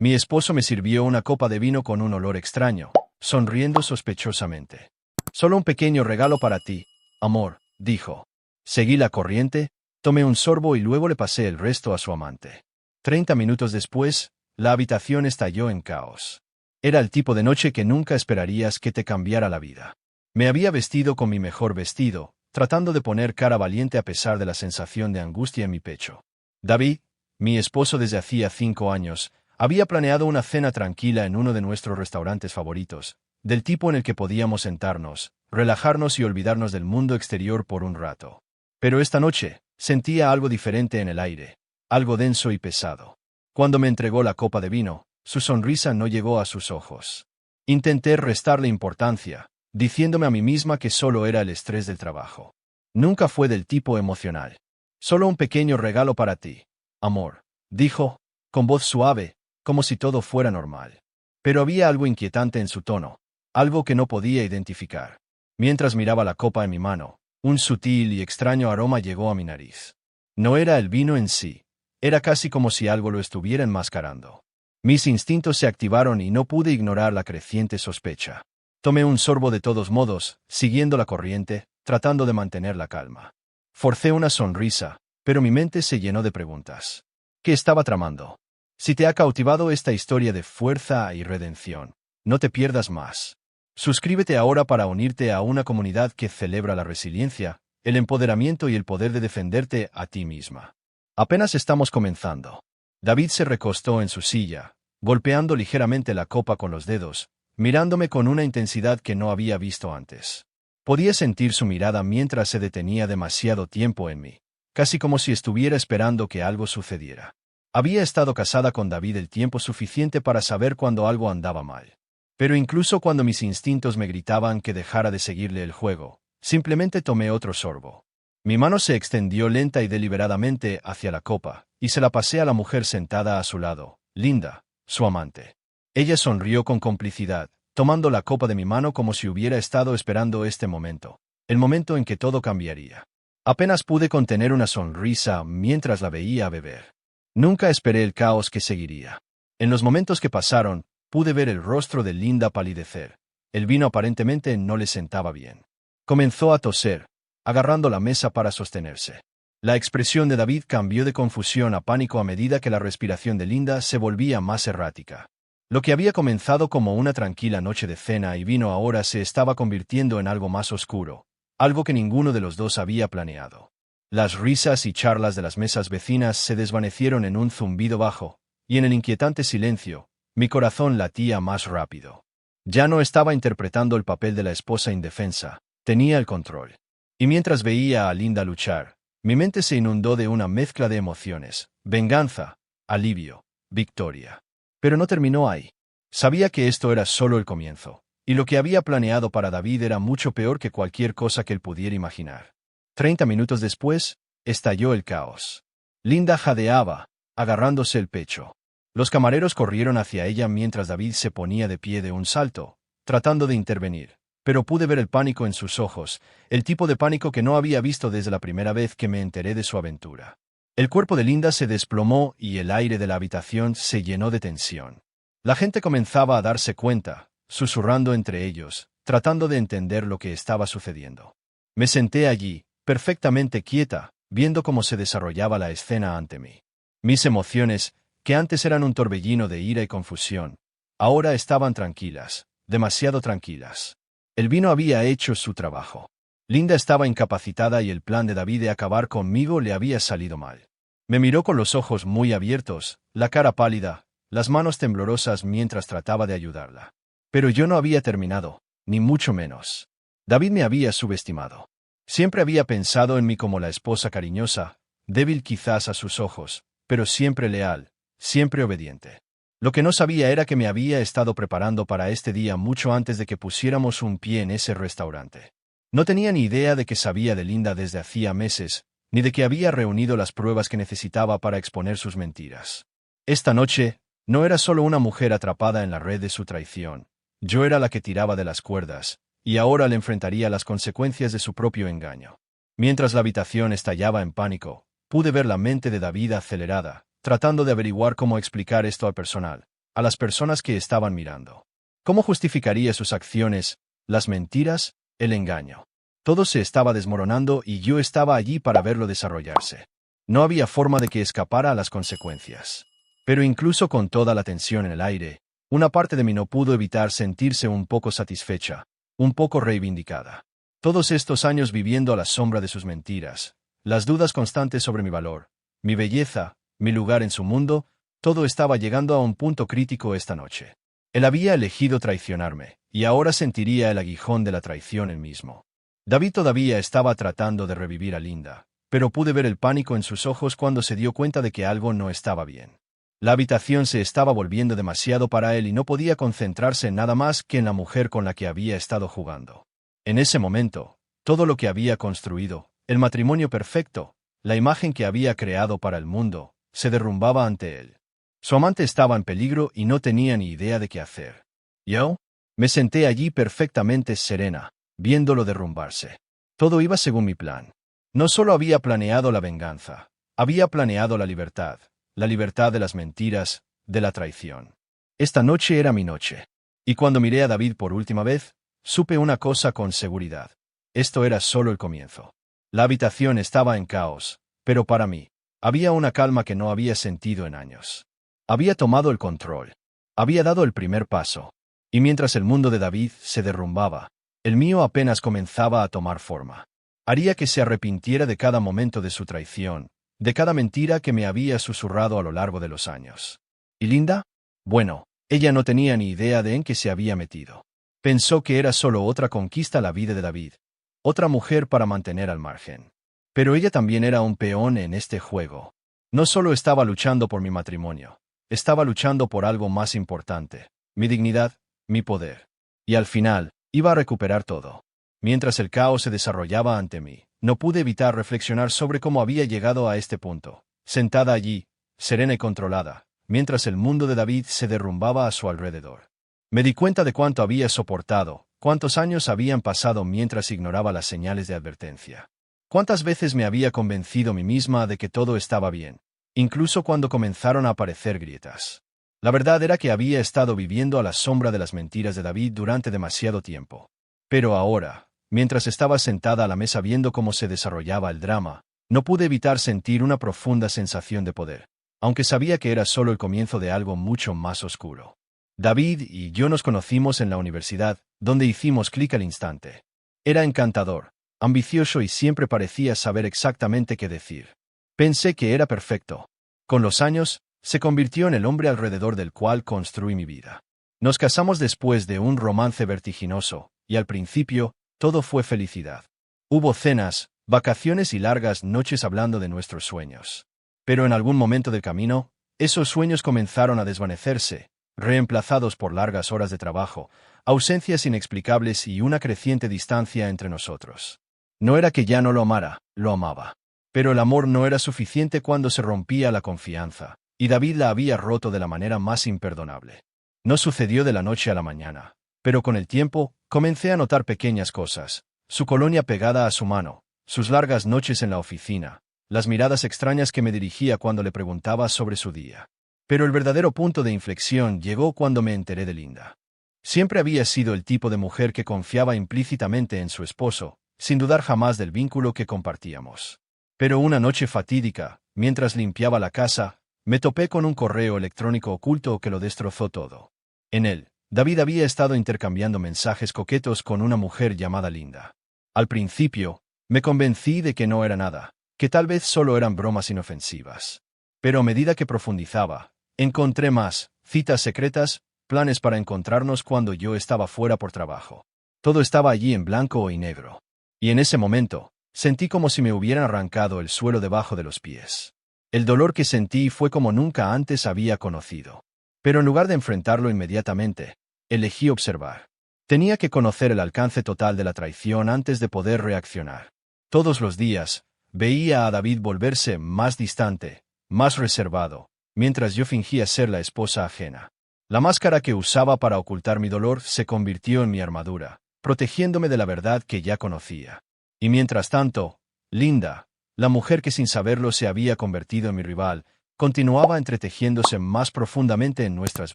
Mi esposo me sirvió una copa de vino con un olor extraño, sonriendo sospechosamente. Solo un pequeño regalo para ti, amor, dijo. Seguí la corriente, tomé un sorbo y luego le pasé el resto a su amante. 30 minutos después, la habitación estalló en caos. Era el tipo de noche que nunca esperarías que te cambiara la vida. Me había vestido con mi mejor vestido, tratando de poner cara valiente a pesar de la sensación de angustia en mi pecho. David, mi esposo desde hacía 5 años, había planeado una cena tranquila en uno de nuestros restaurantes favoritos, del tipo en el que podíamos sentarnos, relajarnos y olvidarnos del mundo exterior por un rato. Pero esta noche, sentía algo diferente en el aire, algo denso y pesado. Cuando me entregó la copa de vino, su sonrisa no llegó a sus ojos. Intenté restarle importancia, diciéndome a mí misma que solo era el estrés del trabajo. Nunca fue del tipo emocional. Solo un pequeño regalo para ti, amor, dijo, con voz suave, como si todo fuera normal. Pero había algo inquietante en su tono, algo que no podía identificar. Mientras miraba la copa en mi mano, un sutil y extraño aroma llegó a mi nariz. No era el vino en sí, era casi como si algo lo estuviera enmascarando. Mis instintos se activaron y no pude ignorar la creciente sospecha. Tomé un sorbo de todos modos, siguiendo la corriente, tratando de mantener la calma. Forcé una sonrisa, pero mi mente se llenó de preguntas. ¿Qué estaba tramando? Si te ha cautivado esta historia de fuerza y redención, no te pierdas más. Suscríbete ahora para unirte a una comunidad que celebra la resiliencia, el empoderamiento y el poder de defenderte a ti misma. Apenas estamos comenzando. David se recostó en su silla, golpeando ligeramente la copa con los dedos, mirándome con una intensidad que no había visto antes. Podía sentir su mirada mientras se detenía demasiado tiempo en mí, casi como si estuviera esperando que algo sucediera. Había estado casada con David el tiempo suficiente para saber cuando algo andaba mal. Pero incluso cuando mis instintos me gritaban que dejara de seguirle el juego, simplemente tomé otro sorbo. Mi mano se extendió lenta y deliberadamente hacia la copa, y se la pasé a la mujer sentada a su lado, Linda, su amante. Ella sonrió con complicidad, tomando la copa de mi mano como si hubiera estado esperando este momento, el momento en que todo cambiaría. Apenas pude contener una sonrisa mientras la veía beber. Nunca esperé el caos que seguiría. En los momentos que pasaron, pude ver el rostro de Linda palidecer. El vino aparentemente no le sentaba bien. Comenzó a toser, agarrando la mesa para sostenerse. La expresión de David cambió de confusión a pánico a medida que la respiración de Linda se volvía más errática. Lo que había comenzado como una tranquila noche de cena y vino ahora se estaba convirtiendo en algo más oscuro, algo que ninguno de los dos había planeado. Las risas y charlas de las mesas vecinas se desvanecieron en un zumbido bajo, y en el inquietante silencio, mi corazón latía más rápido. Ya no estaba interpretando el papel de la esposa indefensa, tenía el control. Y mientras veía a Linda luchar, mi mente se inundó de una mezcla de emociones, venganza, alivio, victoria. Pero no terminó ahí. Sabía que esto era solo el comienzo, y lo que había planeado para David era mucho peor que cualquier cosa que él pudiera imaginar. 30 minutos después, estalló el caos. Linda jadeaba, agarrándose el pecho. Los camareros corrieron hacia ella mientras David se ponía de pie de un salto, tratando de intervenir, pero pude ver el pánico en sus ojos, el tipo de pánico que no había visto desde la primera vez que me enteré de su aventura. El cuerpo de Linda se desplomó y el aire de la habitación se llenó de tensión. La gente comenzaba a darse cuenta, susurrando entre ellos, tratando de entender lo que estaba sucediendo. Me senté allí, perfectamente quieta, viendo cómo se desarrollaba la escena ante mí. Mis emociones, que antes eran un torbellino de ira y confusión, ahora estaban tranquilas, demasiado tranquilas. El vino había hecho su trabajo. Linda estaba incapacitada y el plan de David de acabar conmigo le había salido mal. Me miró con los ojos muy abiertos, la cara pálida, las manos temblorosas mientras trataba de ayudarla. Pero yo no había terminado, ni mucho menos. David me había subestimado. Siempre había pensado en mí como la esposa cariñosa, débil quizás a sus ojos, pero siempre leal, siempre obediente. Lo que no sabía era que me había estado preparando para este día mucho antes de que pusiéramos un pie en ese restaurante. No tenía ni idea de que sabía de Linda desde hacía meses, ni de que había reunido las pruebas que necesitaba para exponer sus mentiras. Esta noche, no era solo una mujer atrapada en la red de su traición, yo era la que tiraba de las cuerdas, y ahora le enfrentaría las consecuencias de su propio engaño. Mientras la habitación estallaba en pánico, pude ver la mente de David acelerada, tratando de averiguar cómo explicar esto al personal, a las personas que estaban mirando. ¿Cómo justificaría sus acciones, las mentiras, el engaño? Todo se estaba desmoronando y yo estaba allí para verlo desarrollarse. No había forma de que escapara a las consecuencias. Pero incluso con toda la tensión en el aire, una parte de mí no pudo evitar sentirse un poco satisfecha, un poco reivindicada. Todos estos años viviendo a la sombra de sus mentiras, las dudas constantes sobre mi valor, mi belleza, mi lugar en su mundo, todo estaba llegando a un punto crítico esta noche. Él había elegido traicionarme, y ahora sentiría el aguijón de la traición él mismo. David todavía estaba tratando de revivir a Linda, pero pude ver el pánico en sus ojos cuando se dio cuenta de que algo no estaba bien. La habitación se estaba volviendo demasiado para él y no podía concentrarse en nada más que en la mujer con la que había estado jugando. En ese momento, todo lo que había construido, el matrimonio perfecto, la imagen que había creado para el mundo, se derrumbaba ante él. Su amante estaba en peligro y no tenía ni idea de qué hacer. Yo me senté allí perfectamente serena, viéndolo derrumbarse. Todo iba según mi plan. No solo había planeado la venganza, había planeado la libertad de las mentiras, de la traición. Esta noche era mi noche. Y cuando miré a David por última vez, supe una cosa con seguridad. Esto era solo el comienzo. La habitación estaba en caos, pero para mí, había una calma que no había sentido en años. Había tomado el control. Había dado el primer paso. Y mientras el mundo de David se derrumbaba, el mío apenas comenzaba a tomar forma. Haría que se arrepintiera de cada momento de su traición, de cada mentira que me había susurrado a lo largo de los años. ¿Y Linda? Bueno, ella no tenía ni idea de en qué se había metido. Pensó que era solo otra conquista a la vida de David, otra mujer para mantener al margen. Pero ella también era un peón en este juego. No solo estaba luchando por mi matrimonio, estaba luchando por algo más importante, mi dignidad, mi poder. Y al final, iba a recuperar todo. Mientras el caos se desarrollaba ante mí, no pude evitar reflexionar sobre cómo había llegado a este punto, sentada allí, serena y controlada, mientras el mundo de David se derrumbaba a su alrededor. Me di cuenta de cuánto había soportado, cuántos años habían pasado mientras ignoraba las señales de advertencia. Cuántas veces me había convencido a mí misma de que todo estaba bien, incluso cuando comenzaron a aparecer grietas. La verdad era que había estado viviendo a la sombra de las mentiras de David durante demasiado tiempo. Pero ahora, mientras estaba sentada a la mesa viendo cómo se desarrollaba el drama, no pude evitar sentir una profunda sensación de poder, aunque sabía que era solo el comienzo de algo mucho más oscuro. David y yo nos conocimos en la universidad, donde hicimos clic al instante. Era encantador, ambicioso y siempre parecía saber exactamente qué decir. Pensé que era perfecto. Con los años, se convirtió en el hombre alrededor del cual construí mi vida. Nos casamos después de un romance vertiginoso, y al principio, todo fue felicidad. Hubo cenas, vacaciones y largas noches hablando de nuestros sueños. Pero en algún momento del camino, esos sueños comenzaron a desvanecerse, reemplazados por largas horas de trabajo, ausencias inexplicables y una creciente distancia entre nosotros. No era que ya no lo amara, lo amaba. Pero el amor no era suficiente cuando se rompía la confianza, y David la había roto de la manera más imperdonable. No sucedió de la noche a la mañana, pero con el tiempo, comencé a notar pequeñas cosas, su colonia pegada a su mano, sus largas noches en la oficina, las miradas extrañas que me dirigía cuando le preguntaba sobre su día. Pero el verdadero punto de inflexión llegó cuando me enteré de Linda. Siempre había sido el tipo de mujer que confiaba implícitamente en su esposo, sin dudar jamás del vínculo que compartíamos. Pero una noche fatídica, mientras limpiaba la casa, me topé con un correo electrónico oculto que lo destrozó todo. En él, David había estado intercambiando mensajes coquetos con una mujer llamada Linda. Al principio, me convencí de que no era nada, que tal vez solo eran bromas inofensivas. Pero a medida que profundizaba, encontré más, citas secretas, planes para encontrarnos cuando yo estaba fuera por trabajo. Todo estaba allí en blanco y negro. Y en ese momento, sentí como si me hubieran arrancado el suelo debajo de los pies. El dolor que sentí fue como nunca antes había conocido. Pero en lugar de enfrentarlo inmediatamente, elegí observar. Tenía que conocer el alcance total de la traición antes de poder reaccionar. Todos los días, veía a David volverse más distante, más reservado, mientras yo fingía ser la esposa ajena. La máscara que usaba para ocultar mi dolor se convirtió en mi armadura, protegiéndome de la verdad que ya conocía. Y mientras tanto, Linda, la mujer que sin saberlo se había convertido en mi rival, continuaba entretejiéndose más profundamente en nuestras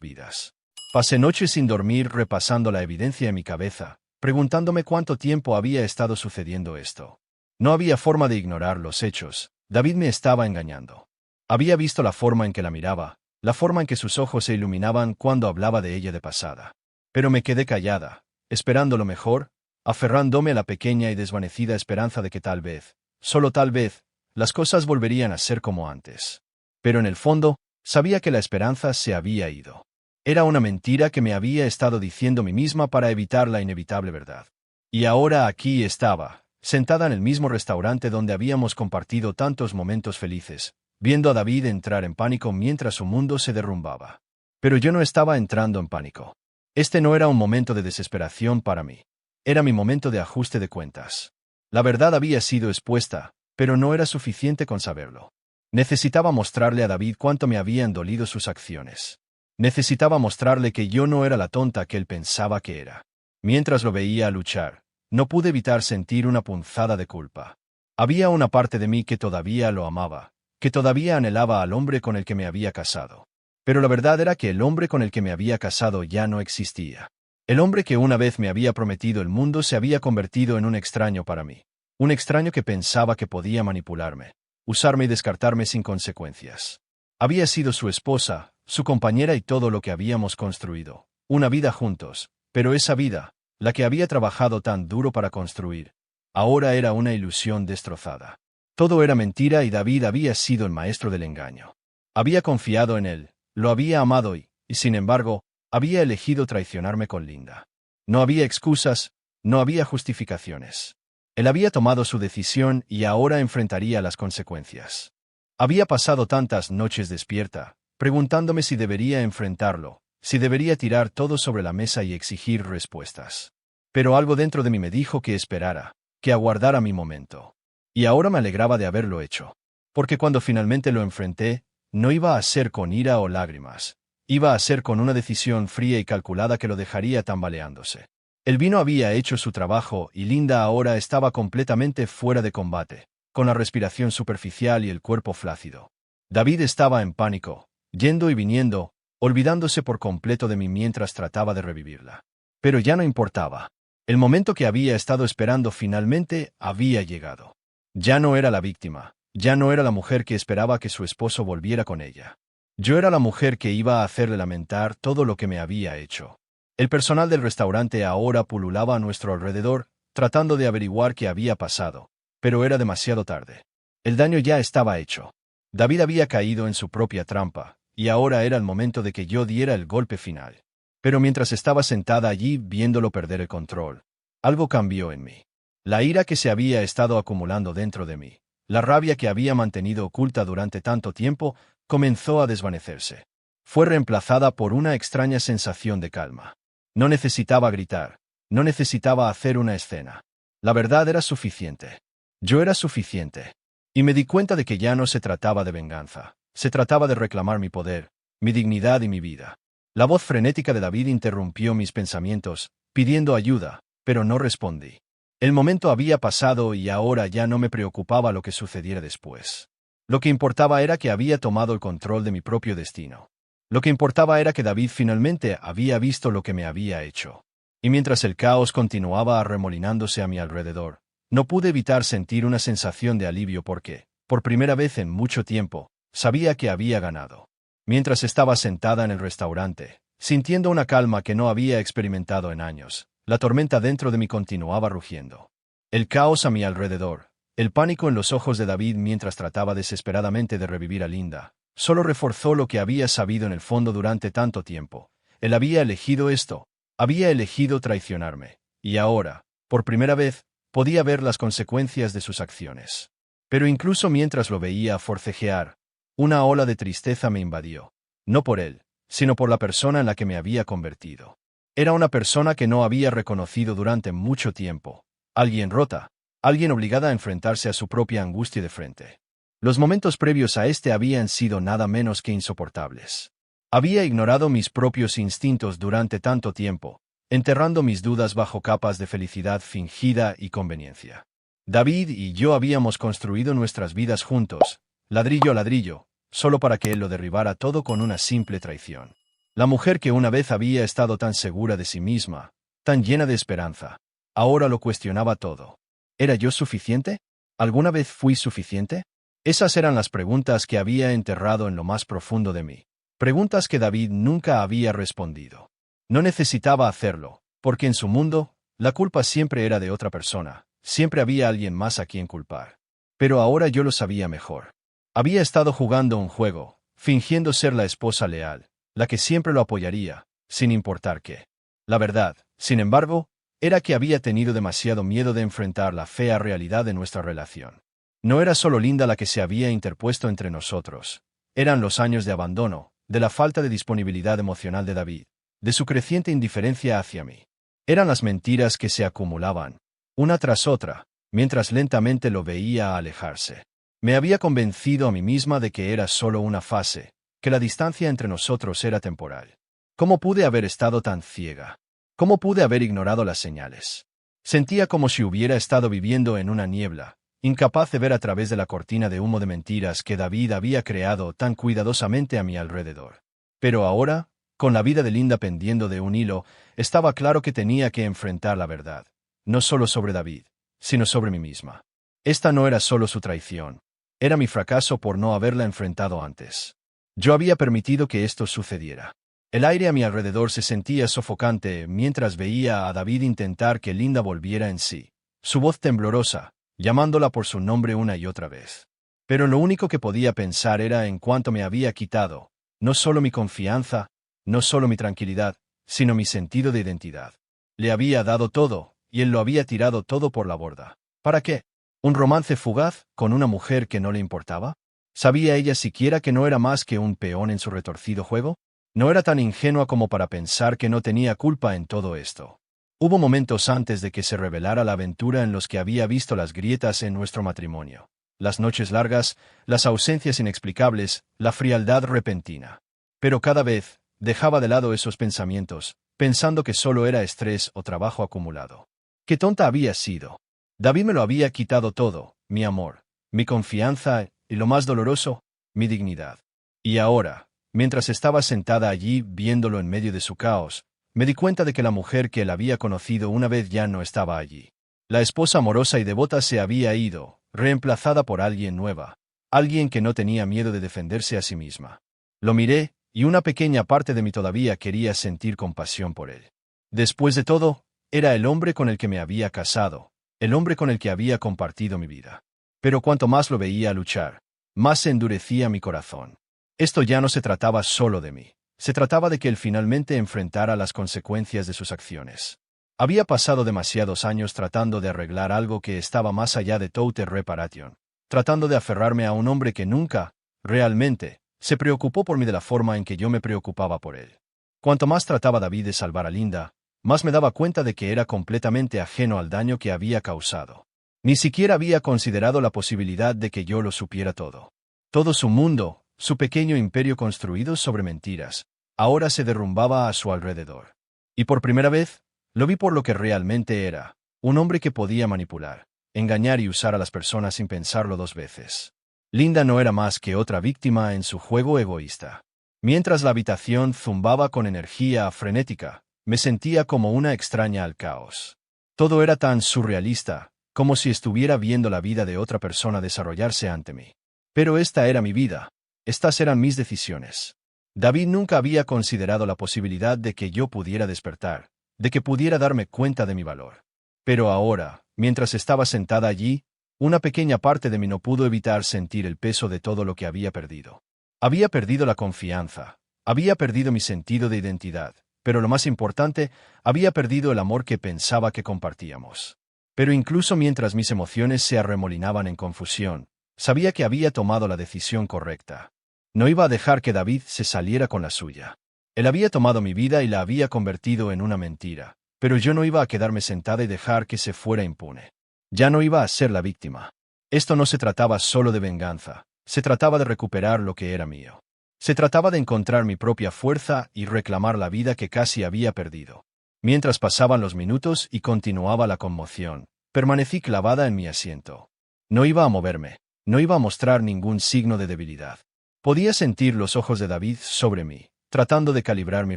vidas. Pasé noches sin dormir repasando la evidencia en mi cabeza, preguntándome cuánto tiempo había estado sucediendo esto. No había forma de ignorar los hechos. David me estaba engañando. Había visto la forma en que la miraba, la forma en que sus ojos se iluminaban cuando hablaba de ella de pasada. Pero me quedé callada, esperando lo mejor, aferrándome a la pequeña y desvanecida esperanza de que tal vez, solo tal vez, las cosas volverían a ser como antes. Pero en el fondo, sabía que la esperanza se había ido. Era una mentira que me había estado diciendo a mí misma para evitar la inevitable verdad. Y ahora aquí estaba, sentada en el mismo restaurante donde habíamos compartido tantos momentos felices, viendo a David entrar en pánico mientras su mundo se derrumbaba. Pero yo no estaba entrando en pánico. Este no era un momento de desesperación para mí. Era mi momento de ajuste de cuentas. La verdad había sido expuesta, pero no era suficiente con saberlo. Necesitaba mostrarle a David cuánto me habían dolido sus acciones. Necesitaba mostrarle que yo no era la tonta que él pensaba que era. Mientras lo veía luchar, no pude evitar sentir una punzada de culpa. Había una parte de mí que todavía lo amaba, que todavía anhelaba al hombre con el que me había casado. Pero la verdad era que el hombre con el que me había casado ya no existía. El hombre que una vez me había prometido el mundo se había convertido en un extraño para mí. Un extraño que pensaba que podía manipularme, usarme y descartarme sin consecuencias. Había sido su esposa, su compañera y todo lo que habíamos construido. Una vida juntos, pero esa vida, la que había trabajado tan duro para construir, ahora era una ilusión destrozada. Todo era mentira y David había sido el maestro del engaño. Había confiado en él, lo había amado y, sin embargo, había elegido traicionarme con Linda. No había excusas, no había justificaciones. Él había tomado su decisión y ahora enfrentaría las consecuencias. Había pasado tantas noches despierta, preguntándome si debería enfrentarlo, si debería tirar todo sobre la mesa y exigir respuestas. Pero algo dentro de mí me dijo que esperara, que aguardara mi momento. Y ahora me alegraba de haberlo hecho. Porque cuando finalmente lo enfrenté, no iba a ser con ira o lágrimas. Iba a ser con una decisión fría y calculada que lo dejaría tambaleándose. El vino había hecho su trabajo y Linda ahora estaba completamente fuera de combate, con la respiración superficial y el cuerpo flácido. David estaba en pánico, yendo y viniendo, olvidándose por completo de mí mientras trataba de revivirla. Pero ya no importaba. El momento que había estado esperando finalmente había llegado. Ya no era la víctima, ya no era la mujer que esperaba que su esposo volviera con ella. Yo era la mujer que iba a hacerle lamentar todo lo que me había hecho. El personal del restaurante ahora pululaba a nuestro alrededor, tratando de averiguar qué había pasado, pero era demasiado tarde. El daño ya estaba hecho. David había caído en su propia trampa, y ahora era el momento de que yo diera el golpe final. Pero mientras estaba sentada allí viéndolo perder el control, algo cambió en mí. La ira que se había estado acumulando dentro de mí, la rabia que había mantenido oculta durante tanto tiempo, comenzó a desvanecerse. Fue reemplazada por una extraña sensación de calma. No necesitaba gritar, no necesitaba hacer una escena. La verdad era suficiente. Yo era suficiente. Y me di cuenta de que ya no se trataba de venganza. Se trataba de reclamar mi poder, mi dignidad y mi vida. La voz frenética de David interrumpió mis pensamientos, pidiendo ayuda, pero no respondí. El momento había pasado y ahora ya no me preocupaba lo que sucediera después. Lo que importaba era que había tomado el control de mi propio destino. Lo que importaba era que David finalmente había visto lo que me había hecho. Y mientras el caos continuaba arremolinándose a mi alrededor, no pude evitar sentir una sensación de alivio porque, por primera vez en mucho tiempo, sabía que había ganado. Mientras estaba sentada en el restaurante, sintiendo una calma que no había experimentado en años, la tormenta dentro de mí continuaba rugiendo. El caos a mi alrededor, el pánico en los ojos de David mientras trataba desesperadamente de revivir a Linda, solo reforzó lo que había sabido en el fondo durante tanto tiempo. Él había elegido esto, había elegido traicionarme, y ahora, por primera vez, podía ver las consecuencias de sus acciones. Pero incluso mientras lo veía forcejear, una ola de tristeza me invadió, no por él, sino por la persona en la que me había convertido. Era una persona que no había reconocido durante mucho tiempo, alguien rota, alguien obligada a enfrentarse a su propia angustia de frente. Los momentos previos a este habían sido nada menos que insoportables. Había ignorado mis propios instintos durante tanto tiempo, enterrando mis dudas bajo capas de felicidad fingida y conveniencia. David y yo habíamos construido nuestras vidas juntos, ladrillo a ladrillo, solo para que él lo derribara todo con una simple traición. La mujer que una vez había estado tan segura de sí misma, tan llena de esperanza, ahora lo cuestionaba todo. ¿Era yo suficiente? ¿Alguna vez fui suficiente? Esas eran las preguntas que había enterrado en lo más profundo de mí. Preguntas que David nunca había respondido. No necesitaba hacerlo, porque en su mundo, la culpa siempre era de otra persona, siempre había alguien más a quien culpar. Pero ahora yo lo sabía mejor. Había estado jugando un juego, fingiendo ser la esposa leal, la que siempre lo apoyaría, sin importar qué. La verdad, sin embargo, era que había tenido demasiado miedo de enfrentar la fea realidad de nuestra relación. No era solo Linda la que se había interpuesto entre nosotros. Eran los años de abandono, de la falta de disponibilidad emocional de David, de su creciente indiferencia hacia mí. Eran las mentiras que se acumulaban, una tras otra, mientras lentamente lo veía alejarse. Me había convencido a mí misma de que era solo una fase, que la distancia entre nosotros era temporal. ¿Cómo pude haber estado tan ciega? ¿Cómo pude haber ignorado las señales? Sentía como si hubiera estado viviendo en una niebla, incapaz de ver a través de la cortina de humo de mentiras que David había creado tan cuidadosamente a mi alrededor. Pero ahora, con la vida de Linda pendiendo de un hilo, estaba claro que tenía que enfrentar la verdad, no solo sobre David, sino sobre mí misma. Esta no era solo su traición, era mi fracaso por no haberla enfrentado antes. Yo había permitido que esto sucediera. El aire a mi alrededor se sentía sofocante mientras veía a David intentar que Linda volviera en sí, su voz temblorosa, llamándola por su nombre una y otra vez. Pero lo único que podía pensar era en cuánto me había quitado, no solo mi confianza, no solo mi tranquilidad, sino mi sentido de identidad. Le había dado todo, y él lo había tirado todo por la borda. ¿Para qué? ¿Un romance fugaz, con una mujer que no le importaba? ¿Sabía ella siquiera que no era más que un peón en su retorcido juego? No era tan ingenua como para pensar que no tenía culpa en todo esto. Hubo momentos antes de que se revelara la aventura en los que había visto las grietas en nuestro matrimonio. Las noches largas, las ausencias inexplicables, la frialdad repentina. Pero cada vez, dejaba de lado esos pensamientos, pensando que solo era estrés o trabajo acumulado. ¡Qué tonta había sido! David me lo había quitado todo, mi amor, mi confianza y, lo más doloroso, mi dignidad. Y ahora, mientras estaba sentada allí viéndolo en medio de su caos, me di cuenta de que la mujer que él había conocido una vez ya no estaba allí. La esposa amorosa y devota se había ido, reemplazada por alguien nueva, alguien que no tenía miedo de defenderse a sí misma. Lo miré, y una pequeña parte de mí todavía quería sentir compasión por él. Después de todo, era el hombre con el que me había casado, el hombre con el que había compartido mi vida. Pero cuanto más lo veía luchar, más se endurecía mi corazón. Esto ya no se trataba solo de mí. Se trataba de que él finalmente enfrentara las consecuencias de sus acciones. Había pasado demasiados años tratando de arreglar algo que estaba más allá de toute reparation, tratando de aferrarme a un hombre que nunca, realmente, se preocupó por mí de la forma en que yo me preocupaba por él. Cuanto más trataba David de salvar a Linda, más me daba cuenta de que era completamente ajeno al daño que había causado. Ni siquiera había considerado la posibilidad de que yo lo supiera todo. Todo su mundo, su pequeño imperio construido sobre mentiras, ahora se derrumbaba a su alrededor. Y por primera vez, lo vi por lo que realmente era, un hombre que podía manipular, engañar y usar a las personas sin pensarlo dos veces. Linda no era más que otra víctima en su juego egoísta. Mientras la habitación zumbaba con energía frenética, me sentía como una extraña al caos. Todo era tan surrealista, como si estuviera viendo la vida de otra persona desarrollarse ante mí. Pero esta era mi vida. Estas eran mis decisiones. David nunca había considerado la posibilidad de que yo pudiera despertar, de que pudiera darme cuenta de mi valor. Pero ahora, mientras estaba sentada allí, una pequeña parte de mí no pudo evitar sentir el peso de todo lo que había perdido. Había perdido la confianza, había perdido mi sentido de identidad, pero lo más importante, había perdido el amor que pensaba que compartíamos. Pero incluso mientras mis emociones se arremolinaban en confusión, sabía que había tomado la decisión correcta. No iba a dejar que David se saliera con la suya. Él había tomado mi vida y la había convertido en una mentira, pero yo no iba a quedarme sentada y dejar que se fuera impune. Ya no iba a ser la víctima. Esto no se trataba solo de venganza, se trataba de recuperar lo que era mío. Se trataba de encontrar mi propia fuerza y reclamar la vida que casi había perdido. Mientras pasaban los minutos y continuaba la conmoción, permanecí clavada en mi asiento. No iba a moverme, no iba a mostrar ningún signo de debilidad. Podía sentir los ojos de David sobre mí, tratando de calibrar mi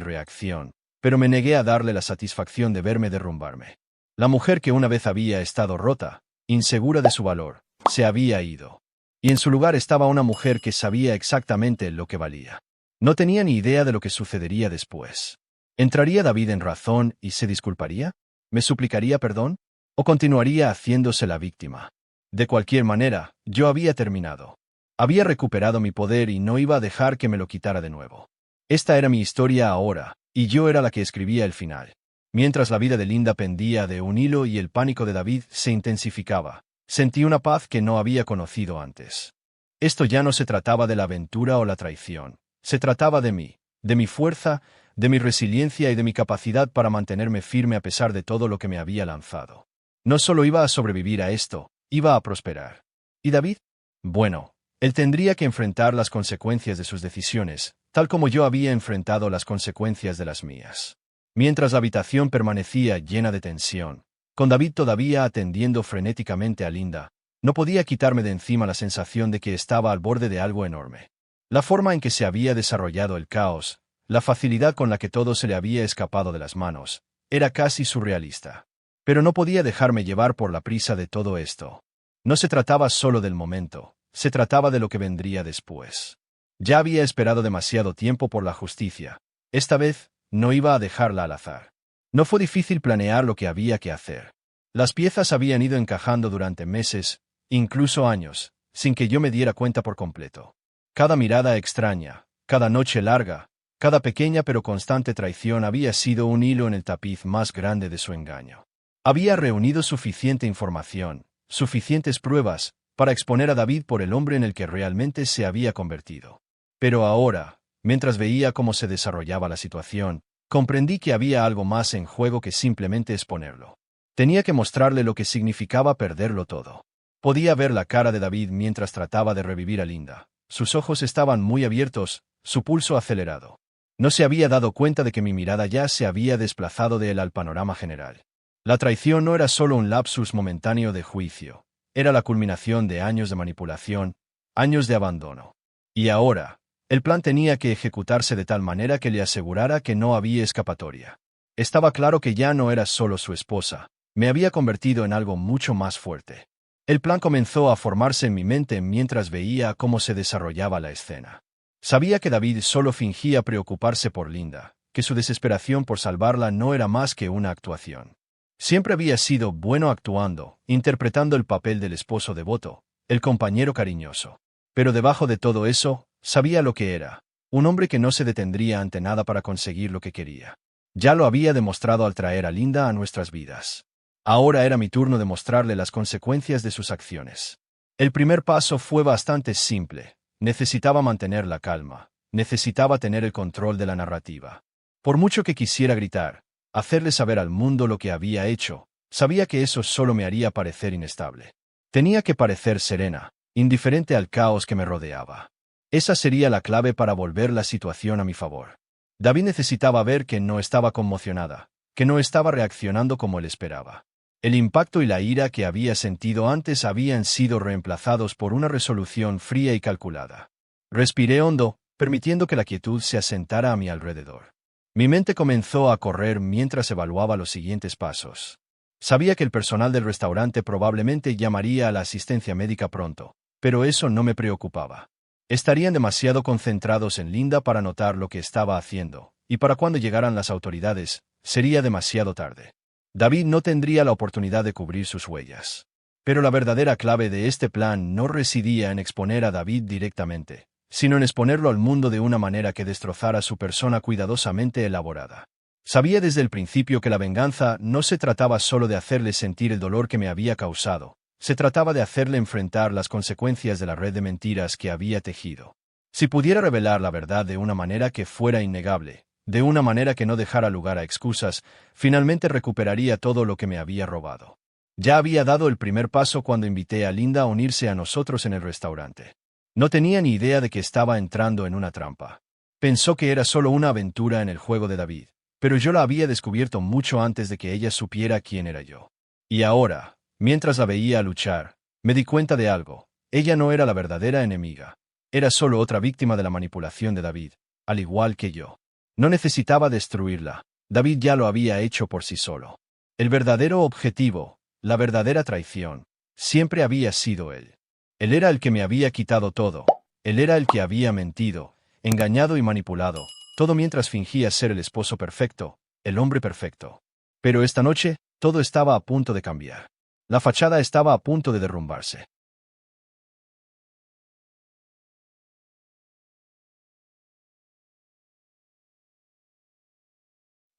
reacción, pero me negué a darle la satisfacción de verme derrumbarme. La mujer que una vez había estado rota, insegura de su valor, se había ido. Y en su lugar estaba una mujer que sabía exactamente lo que valía. No tenía ni idea de lo que sucedería después. ¿Entraría David en razón y se disculparía? ¿Me suplicaría perdón? ¿O continuaría haciéndose la víctima? De cualquier manera, yo había terminado. Había recuperado mi poder y no iba a dejar que me lo quitara de nuevo. Esta era mi historia ahora, y yo era la que escribía el final. Mientras la vida de Linda pendía de un hilo y el pánico de David se intensificaba, sentí una paz que no había conocido antes. Esto ya no se trataba de la aventura o la traición. Se trataba de mí, de mi fuerza, de mi resiliencia y de mi capacidad para mantenerme firme a pesar de todo lo que me había lanzado. No solo iba a sobrevivir a esto, iba a prosperar. ¿Y David? Bueno, él tendría que enfrentar las consecuencias de sus decisiones, tal como yo había enfrentado las consecuencias de las mías. Mientras la habitación permanecía llena de tensión, con David todavía atendiendo frenéticamente a Linda, no podía quitarme de encima la sensación de que estaba al borde de algo enorme. La forma en que se había desarrollado el caos, la facilidad con la que todo se le había escapado de las manos, era casi surrealista. Pero no podía dejarme llevar por la prisa de todo esto. No se trataba solo del momento, se trataba de lo que vendría después. Ya había esperado demasiado tiempo por la justicia. Esta vez, no iba a dejarla al azar. No fue difícil planear lo que había que hacer. Las piezas habían ido encajando durante meses, incluso años, sin que yo me diera cuenta por completo. Cada mirada extraña, cada noche larga, cada pequeña pero constante traición había sido un hilo en el tapiz más grande de su engaño. Había reunido suficiente información, suficientes pruebas, para exponer a David por el hombre en el que realmente se había convertido. Pero ahora, mientras veía cómo se desarrollaba la situación, comprendí que había algo más en juego que simplemente exponerlo. Tenía que mostrarle lo que significaba perderlo todo. Podía ver la cara de David mientras trataba de revivir a Linda. Sus ojos estaban muy abiertos, su pulso acelerado. No se había dado cuenta de que mi mirada ya se había desplazado de él al panorama general. La traición no era solo un lapsus momentáneo de juicio, era la culminación de años de manipulación, años de abandono. Y ahora, el plan tenía que ejecutarse de tal manera que le asegurara que no había escapatoria. Estaba claro que ya no era solo su esposa, me había convertido en algo mucho más fuerte. El plan comenzó a formarse en mi mente mientras veía cómo se desarrollaba la escena. Sabía que David solo fingía preocuparse por Linda, que su desesperación por salvarla no era más que una actuación. Siempre había sido bueno actuando, interpretando el papel del esposo devoto, el compañero cariñoso. Pero debajo de todo eso, sabía lo que era, un hombre que no se detendría ante nada para conseguir lo que quería. Ya lo había demostrado al traer a Linda a nuestras vidas. Ahora era mi turno de mostrarle las consecuencias de sus acciones. El primer paso fue bastante simple. Necesitaba mantener la calma, necesitaba tener el control de la narrativa. Por mucho que quisiera gritar, hacerle saber al mundo lo que había hecho, sabía que eso solo me haría parecer inestable. Tenía que parecer serena, indiferente al caos que me rodeaba. Esa sería la clave para volver la situación a mi favor. David necesitaba ver que no estaba conmocionada, que no estaba reaccionando como él esperaba. El impacto y la ira que había sentido antes habían sido reemplazados por una resolución fría y calculada. Respiré hondo, permitiendo que la quietud se asentara a mi alrededor. Mi mente comenzó a correr mientras evaluaba los siguientes pasos. Sabía que el personal del restaurante probablemente llamaría a la asistencia médica pronto, pero eso no me preocupaba. Estarían demasiado concentrados en Linda para notar lo que estaba haciendo, y para cuando llegaran las autoridades, sería demasiado tarde. David no tendría la oportunidad de cubrir sus huellas. Pero la verdadera clave de este plan no residía en exponer a David directamente, sino en exponerlo al mundo de una manera que destrozara su persona cuidadosamente elaborada. Sabía desde el principio que la venganza no se trataba solo de hacerle sentir el dolor que me había causado, se trataba de hacerle enfrentar las consecuencias de la red de mentiras que había tejido. Si pudiera revelar la verdad de una manera que fuera innegable, de una manera que no dejara lugar a excusas, finalmente recuperaría todo lo que me había robado. Ya había dado el primer paso cuando invité a Linda a unirse a nosotros en el restaurante. No tenía ni idea de que estaba entrando en una trampa. Pensó que era solo una aventura en el juego de David, pero yo la había descubierto mucho antes de que ella supiera quién era yo. Y ahora, mientras la veía luchar, me di cuenta de algo. Ella no era la verdadera enemiga. Era solo otra víctima de la manipulación de David, al igual que yo. No necesitaba destruirla. David ya lo había hecho por sí solo. El verdadero objetivo, la verdadera traición, siempre había sido él. Él era el que me había quitado todo. Él era el que había mentido, engañado y manipulado, todo mientras fingía ser el esposo perfecto, el hombre perfecto. Pero esta noche, todo estaba a punto de cambiar. La fachada estaba a punto de derrumbarse.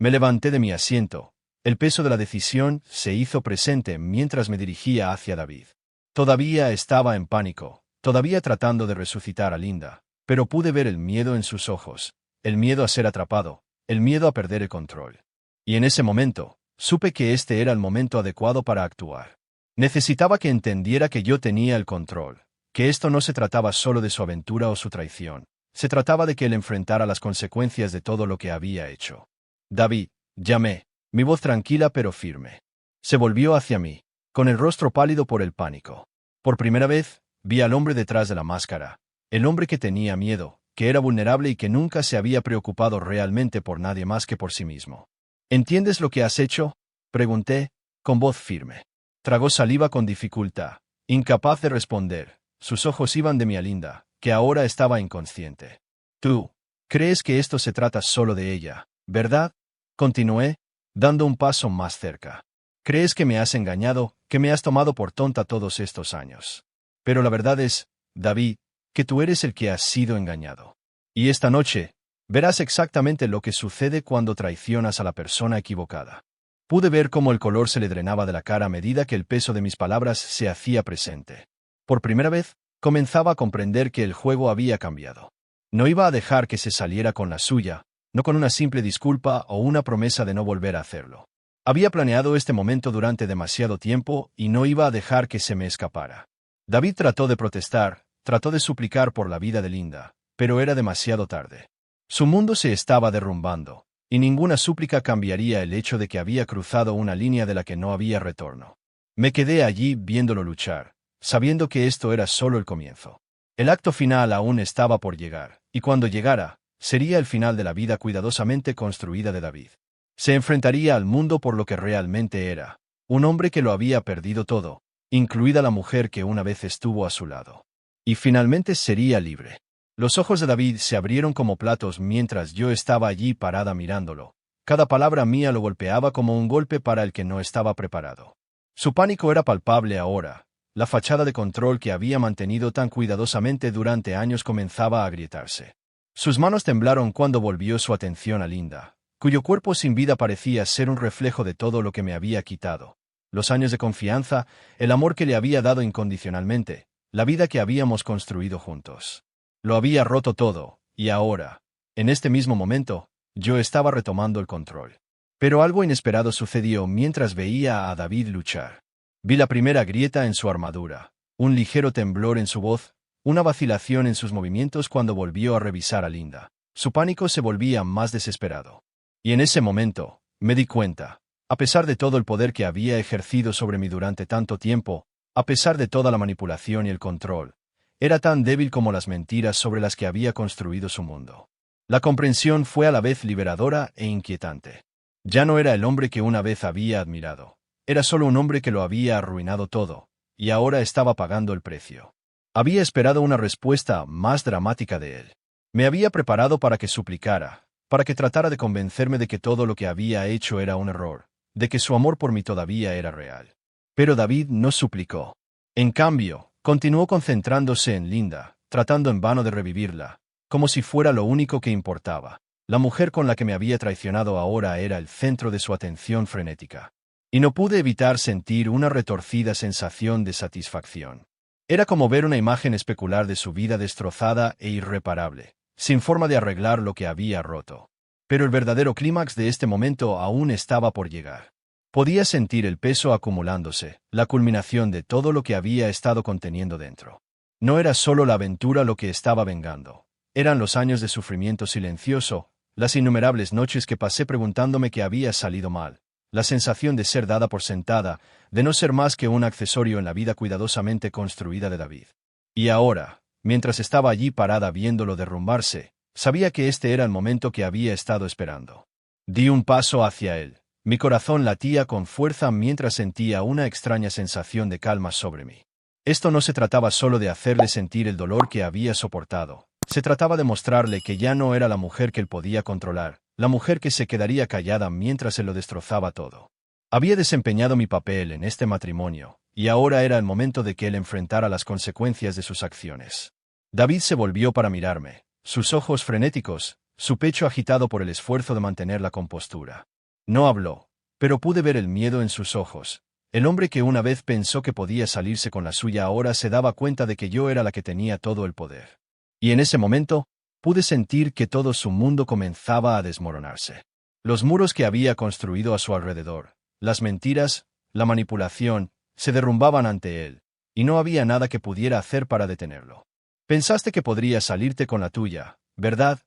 Me levanté de mi asiento. El peso de la decisión se hizo presente mientras me dirigía hacia David. Todavía estaba en pánico, todavía tratando de resucitar a Linda, pero pude ver el miedo en sus ojos, el miedo a ser atrapado, el miedo a perder el control. Y en ese momento, supe que este era el momento adecuado para actuar. Necesitaba que entendiera que yo tenía el control, que esto no se trataba solo de su aventura o su traición, se trataba de que él enfrentara las consecuencias de todo lo que había hecho. David, llamé, mi voz tranquila pero firme. Se volvió hacia mí, con el rostro pálido por el pánico. Por primera vez, vi al hombre detrás de la máscara, el hombre que tenía miedo, que era vulnerable y que nunca se había preocupado realmente por nadie más que por sí mismo. ¿Entiendes lo que has hecho?, pregunté, con voz firme. Tragó saliva con dificultad, incapaz de responder. Sus ojos iban de mi a Linda, que ahora estaba inconsciente. Tú, crees que esto se trata solo de ella, ¿verdad? Continué, dando un paso más cerca. Crees que me has engañado, que me has tomado por tonta todos estos años. Pero la verdad es, David, que tú eres el que has sido engañado. Y esta noche, verás exactamente lo que sucede cuando traicionas a la persona equivocada. Pude ver cómo el color se le drenaba de la cara a medida que el peso de mis palabras se hacía presente. Por primera vez, comenzaba a comprender que el juego había cambiado. No iba a dejar que se saliera con la suya, no con una simple disculpa o una promesa de no volver a hacerlo. Había planeado este momento durante demasiado tiempo y no iba a dejar que se me escapara. David trató de protestar, trató de suplicar por la vida de Linda, pero era demasiado tarde. Su mundo se estaba derrumbando, y ninguna súplica cambiaría el hecho de que había cruzado una línea de la que no había retorno. Me quedé allí viéndolo luchar, sabiendo que esto era solo el comienzo. El acto final aún estaba por llegar, y cuando llegara, sería el final de la vida cuidadosamente construida de David. Se enfrentaría al mundo por lo que realmente era, un hombre que lo había perdido todo, incluida la mujer que una vez estuvo a su lado. Y finalmente sería libre. Los ojos de David se abrieron como platos mientras yo estaba allí parada mirándolo. Cada palabra mía lo golpeaba como un golpe para el que no estaba preparado. Su pánico era palpable ahora. La fachada de control que había mantenido tan cuidadosamente durante años comenzaba a agrietarse. Sus manos temblaron cuando volvió su atención a Linda, cuyo cuerpo sin vida parecía ser un reflejo de todo lo que me había quitado. Los años de confianza, el amor que le había dado incondicionalmente, la vida que habíamos construido juntos. Lo había roto todo, y ahora, en este mismo momento, yo estaba retomando el control. Pero algo inesperado sucedió mientras veía a David luchar. Vi la primera grieta en su armadura, un ligero temblor en su voz, una vacilación en sus movimientos cuando volvió a revisar a Linda. Su pánico se volvía más desesperado. Y en ese momento, me di cuenta, a pesar de todo el poder que había ejercido sobre mí durante tanto tiempo, a pesar de toda la manipulación y el control, era tan débil como las mentiras sobre las que había construido su mundo. La comprensión fue a la vez liberadora e inquietante. Ya no era el hombre que una vez había admirado. Era solo un hombre que lo había arruinado todo, y ahora estaba pagando el precio. Había esperado una respuesta más dramática de él. Me había preparado para que suplicara, para que tratara de convencerme de que todo lo que había hecho era un error, de que su amor por mí todavía era real. Pero David no suplicó. En cambio, continuó concentrándose en Linda, tratando en vano de revivirla, como si fuera lo único que importaba. La mujer con la que me había traicionado ahora era el centro de su atención frenética. Y no pude evitar sentir una retorcida sensación de satisfacción. Era como ver una imagen especular de su vida destrozada e irreparable, sin forma de arreglar lo que había roto. Pero el verdadero clímax de este momento aún estaba por llegar. Podía sentir el peso acumulándose, la culminación de todo lo que había estado conteniendo dentro. No era solo la aventura lo que estaba vengando. Eran los años de sufrimiento silencioso, las innumerables noches que pasé preguntándome qué había salido mal, la sensación de ser dada por sentada, de no ser más que un accesorio en la vida cuidadosamente construida de David. Y ahora, mientras estaba allí parada viéndolo derrumbarse, sabía que este era el momento que había estado esperando. Di un paso hacia él. Mi corazón latía con fuerza mientras sentía una extraña sensación de calma sobre mí. Esto no se trataba solo de hacerle sentir el dolor que había soportado. Se trataba de mostrarle que ya no era la mujer que él podía controlar, la mujer que se quedaría callada mientras se lo destrozaba todo. Había desempeñado mi papel en este matrimonio, y ahora era el momento de que él enfrentara las consecuencias de sus acciones. David se volvió para mirarme, sus ojos frenéticos, su pecho agitado por el esfuerzo de mantener la compostura. No habló, pero pude ver el miedo en sus ojos. El hombre que una vez pensó que podía salirse con la suya ahora se daba cuenta de que yo era la que tenía todo el poder. Y en ese momento, pude sentir que todo su mundo comenzaba a desmoronarse. Los muros que había construido a su alrededor, las mentiras, la manipulación, se derrumbaban ante él, y no había nada que pudiera hacer para detenerlo. Pensaste que podrías salirte con la tuya, ¿verdad?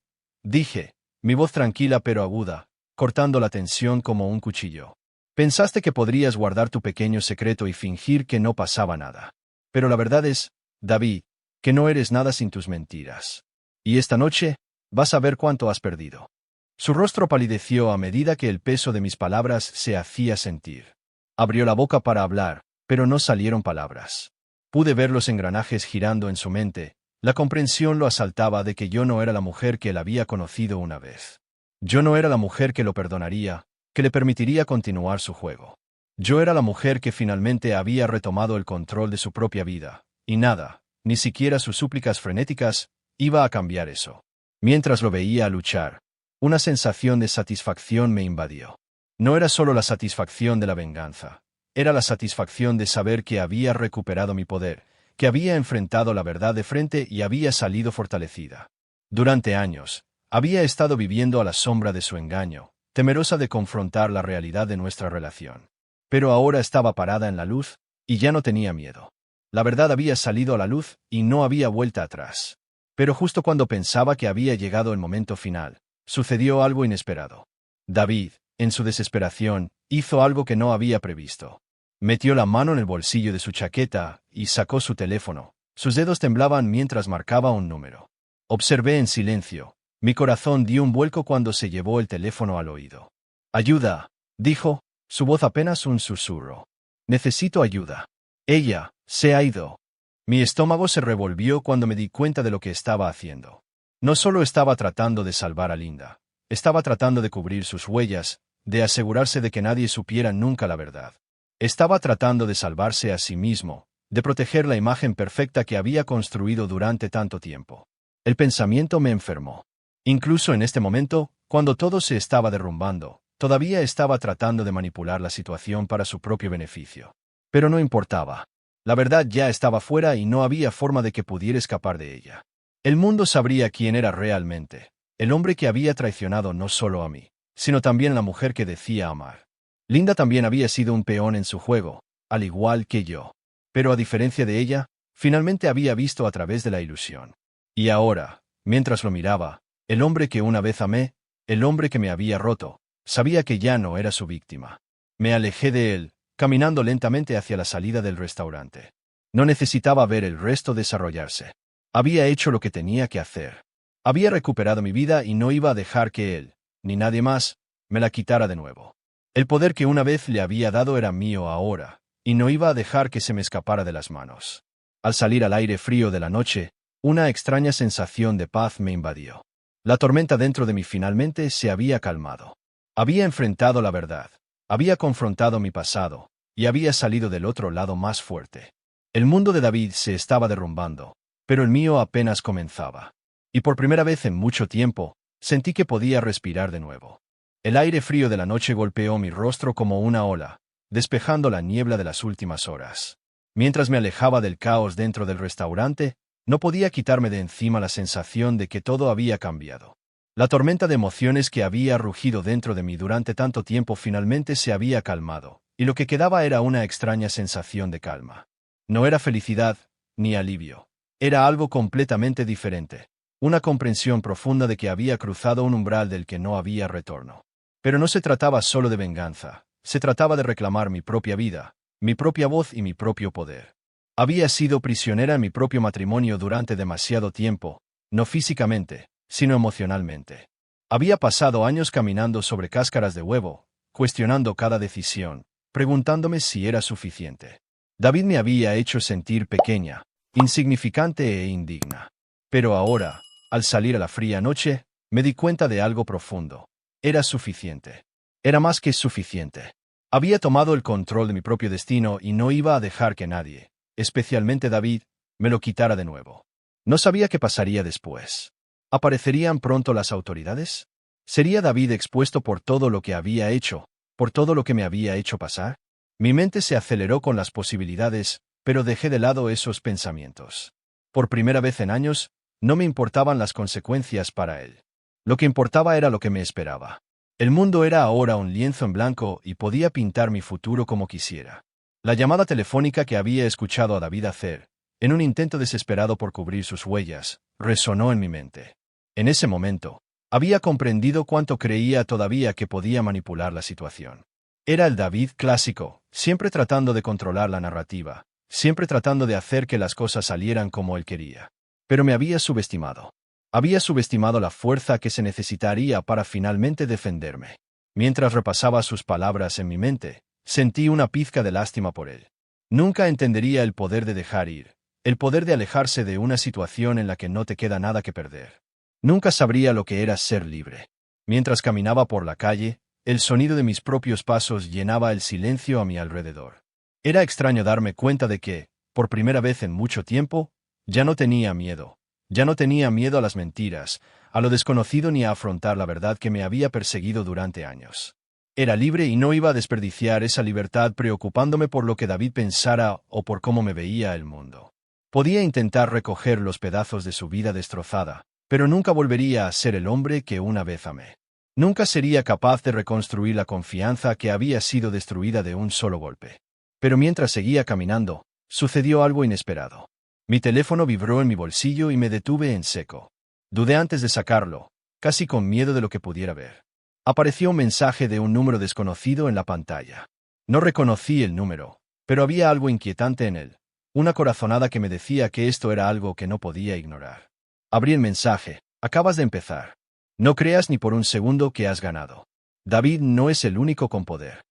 Dije, mi voz tranquila pero aguda, cortando la tensión como un cuchillo. Pensaste que podrías guardar tu pequeño secreto y fingir que no pasaba nada. Pero la verdad es, David, que no eres nada sin tus mentiras. Y esta noche, vas a ver cuánto has perdido. Su rostro palideció a medida que el peso de mis palabras se hacía sentir. Abrió la boca para hablar, pero no salieron palabras. Pude ver los engranajes girando en su mente. La comprensión lo asaltaba de que yo no era la mujer que él había conocido una vez. Yo no era la mujer que lo perdonaría, que le permitiría continuar su juego. Yo era la mujer que finalmente había retomado el control de su propia vida, y nada, ni siquiera sus súplicas frenéticas, iba a cambiar eso. Mientras lo veía luchar, una sensación de satisfacción me invadió. No era solo la satisfacción de la venganza, era la satisfacción de saber que había recuperado mi poder, que había enfrentado la verdad de frente y había salido fortalecida. Durante años, había estado viviendo a la sombra de su engaño, temerosa de confrontar la realidad de nuestra relación. Pero ahora estaba parada en la luz, y ya no tenía miedo. La verdad había salido a la luz, y no había vuelta atrás. Pero justo cuando pensaba que había llegado el momento final, sucedió algo inesperado. David, en su desesperación, hizo algo que no había previsto. Metió la mano en el bolsillo de su chaqueta, y sacó su teléfono. Sus dedos temblaban mientras marcaba un número. Observé en silencio. Mi corazón dio un vuelco cuando se llevó el teléfono al oído. «Ayuda», dijo, su voz apenas un susurro. «Necesito ayuda. Ella se ha ido». Mi estómago se revolvió cuando me di cuenta de lo que estaba haciendo. No solo estaba tratando de salvar a Linda, estaba tratando de cubrir sus huellas, de asegurarse de que nadie supiera nunca la verdad. Estaba tratando de salvarse a sí mismo, de proteger la imagen perfecta que había construido durante tanto tiempo. El pensamiento me enfermó. Incluso en este momento, cuando todo se estaba derrumbando, todavía estaba tratando de manipular la situación para su propio beneficio. Pero no importaba. La verdad ya estaba fuera y no había forma de que pudiera escapar de ella. El mundo sabría quién era realmente, el hombre que había traicionado no solo a mí, sino también a la mujer que decía amar. Linda también había sido un peón en su juego, al igual que yo. Pero a diferencia de ella, finalmente había visto a través de la ilusión. Y ahora, mientras lo miraba, el hombre que una vez amé, el hombre que me había roto, sabía que ya no era su víctima. Me alejé de él, caminando lentamente hacia la salida del restaurante. No necesitaba ver el resto desarrollarse. Había hecho lo que tenía que hacer. Había recuperado mi vida y no iba a dejar que él, ni nadie más, me la quitara de nuevo. El poder que una vez le había dado era mío ahora, y no iba a dejar que se me escapara de las manos. Al salir al aire frío de la noche, una extraña sensación de paz me invadió. La tormenta dentro de mí finalmente se había calmado. Había enfrentado la verdad, había confrontado mi pasado, y había salido del otro lado más fuerte. El mundo de David se estaba derrumbando, pero el mío apenas comenzaba. Y por primera vez en mucho tiempo, sentí que podía respirar de nuevo. El aire frío de la noche golpeó mi rostro como una ola, despejando la niebla de las últimas horas. Mientras me alejaba del caos dentro del restaurante, no podía quitarme de encima la sensación de que todo había cambiado. La tormenta de emociones que había rugido dentro de mí durante tanto tiempo finalmente se había calmado, y lo que quedaba era una extraña sensación de calma. No era felicidad, ni alivio. Era algo completamente diferente, una comprensión profunda de que había cruzado un umbral del que no había retorno. Pero no se trataba solo de venganza, se trataba de reclamar mi propia vida, mi propia voz y mi propio poder. Había sido prisionera en mi propio matrimonio durante demasiado tiempo, no físicamente, sino emocionalmente. Había pasado años caminando sobre cáscaras de huevo, cuestionando cada decisión, preguntándome si era suficiente. David me había hecho sentir pequeña, insignificante e indigna. Pero ahora, al salir a la fría noche, me di cuenta de algo profundo. Era suficiente. Era más que suficiente. Había tomado el control de mi propio destino y no iba a dejar que nadie, especialmente David, me lo quitara de nuevo. No sabía qué pasaría después. ¿Aparecerían pronto las autoridades? ¿Sería David expuesto por todo lo que había hecho, por todo lo que me había hecho pasar? Mi mente se aceleró con las posibilidades, pero dejé de lado esos pensamientos. Por primera vez en años, no me importaban las consecuencias para él. Lo que importaba era lo que me esperaba. El mundo era ahora un lienzo en blanco y podía pintar mi futuro como quisiera. La llamada telefónica que había escuchado a David hacer, en un intento desesperado por cubrir sus huellas, resonó en mi mente. En ese momento, había comprendido cuánto creía todavía que podía manipular la situación. Era el David clásico, siempre tratando de controlar la narrativa, siempre tratando de hacer que las cosas salieran como él quería. Pero me había subestimado. Había subestimado la fuerza que se necesitaría para finalmente defenderme. Mientras repasaba sus palabras en mi mente, sentí una pizca de lástima por él. Nunca entendería el poder de dejar ir, el poder de alejarse de una situación en la que no te queda nada que perder. Nunca sabría lo que era ser libre. Mientras caminaba por la calle, el sonido de mis propios pasos llenaba el silencio a mi alrededor. Era extraño darme cuenta de que, por primera vez en mucho tiempo, ya no tenía miedo. Ya no tenía miedo a las mentiras, a lo desconocido ni a afrontar la verdad que me había perseguido durante años. Era libre y no iba a desperdiciar esa libertad preocupándome por lo que David pensara o por cómo me veía el mundo. Podía intentar recoger los pedazos de su vida destrozada, pero nunca volvería a ser el hombre que una vez amé. Nunca sería capaz de reconstruir la confianza que había sido destruida de un solo golpe. Pero mientras seguía caminando, sucedió algo inesperado. Mi teléfono vibró en mi bolsillo y me detuve en seco. Dudé antes de sacarlo, casi con miedo de lo que pudiera ver. Apareció un mensaje de un número desconocido en la pantalla. No reconocí el número, pero había algo inquietante en él, una corazonada que me decía que esto era algo que no podía ignorar. Abrí el mensaje. Acabas de empezar. No creas ni por un segundo que has ganado. David no es el único con poder.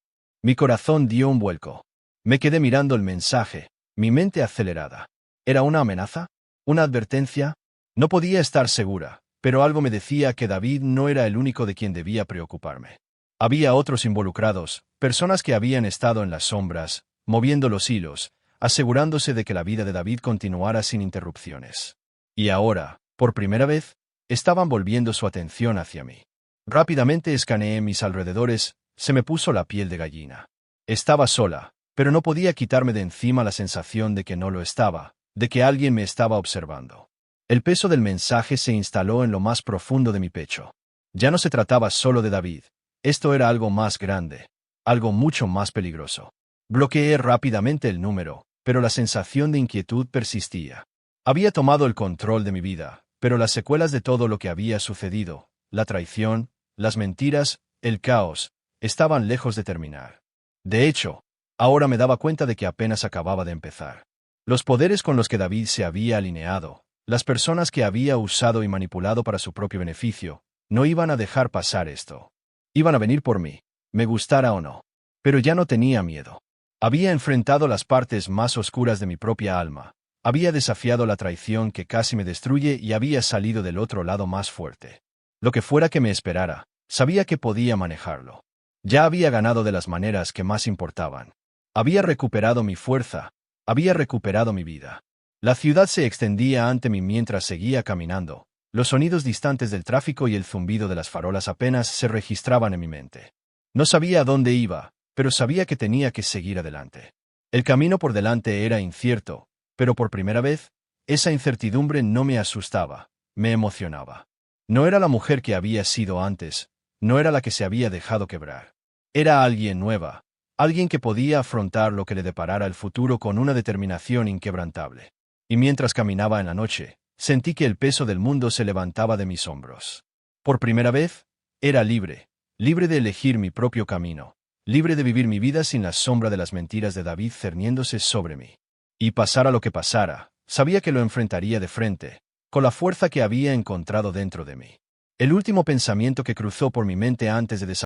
Mi corazón dio un vuelco. Me quedé mirando el mensaje, mi mente acelerada. ¿Era una amenaza? ¿Una advertencia? No podía estar segura, pero algo me decía que David no era el único de quien debía preocuparme. Había otros involucrados, personas que habían estado en las sombras, moviendo los hilos, asegurándose de que la vida de David continuara sin interrupciones. Y ahora, por primera vez, estaban volviendo su atención hacia mí. Rápidamente escaneé mis alrededores, se me puso la piel de gallina. Estaba sola, pero no podía quitarme de encima la sensación de que no lo estaba, de que alguien me estaba observando. El peso del mensaje se instaló en lo más profundo de mi pecho. Ya no se trataba solo de David, esto era algo más grande, algo mucho más peligroso. Bloqueé rápidamente el número, pero la sensación de inquietud persistía. Había tomado el control de mi vida, pero las secuelas de todo lo que había sucedido, la traición, las mentiras, el caos, estaban lejos de terminar. De hecho, ahora me daba cuenta de que apenas acababa de empezar. Los poderes con los que David se había alineado, las personas que había usado y manipulado para su propio beneficio, no iban a dejar pasar esto. Iban a venir por mí, me gustara o no. Pero ya no tenía miedo. Había enfrentado las partes más oscuras de mi propia alma. Había desafiado la traición que casi me destruye y había salido del otro lado más fuerte. Lo que fuera que me esperara, sabía que podía manejarlo. Ya había ganado de las maneras que más importaban. Había recuperado mi fuerza, había recuperado mi vida. La ciudad se extendía ante mí mientras seguía caminando. Los sonidos distantes del tráfico y el zumbido de las farolas apenas se registraban en mi mente. No sabía a dónde iba, pero sabía que tenía que seguir adelante. El camino por delante era incierto, pero por primera vez, esa incertidumbre no me asustaba, me emocionaba. No era la mujer que había sido antes, no era la que se había dejado quebrar. Era alguien nueva, alguien que podía afrontar lo que le deparara el futuro con una determinación inquebrantable. Y mientras caminaba en la noche, sentí que el peso del mundo se levantaba de mis hombros. Por primera vez, era libre, libre de elegir mi propio camino, libre de vivir mi vida sin la sombra de las mentiras de David cerniéndose sobre mí. Y pasara lo que pasara, sabía que lo enfrentaría de frente, con la fuerza que había encontrado dentro de mí. El último pensamiento que cruzó por mi mente antes de desaparecer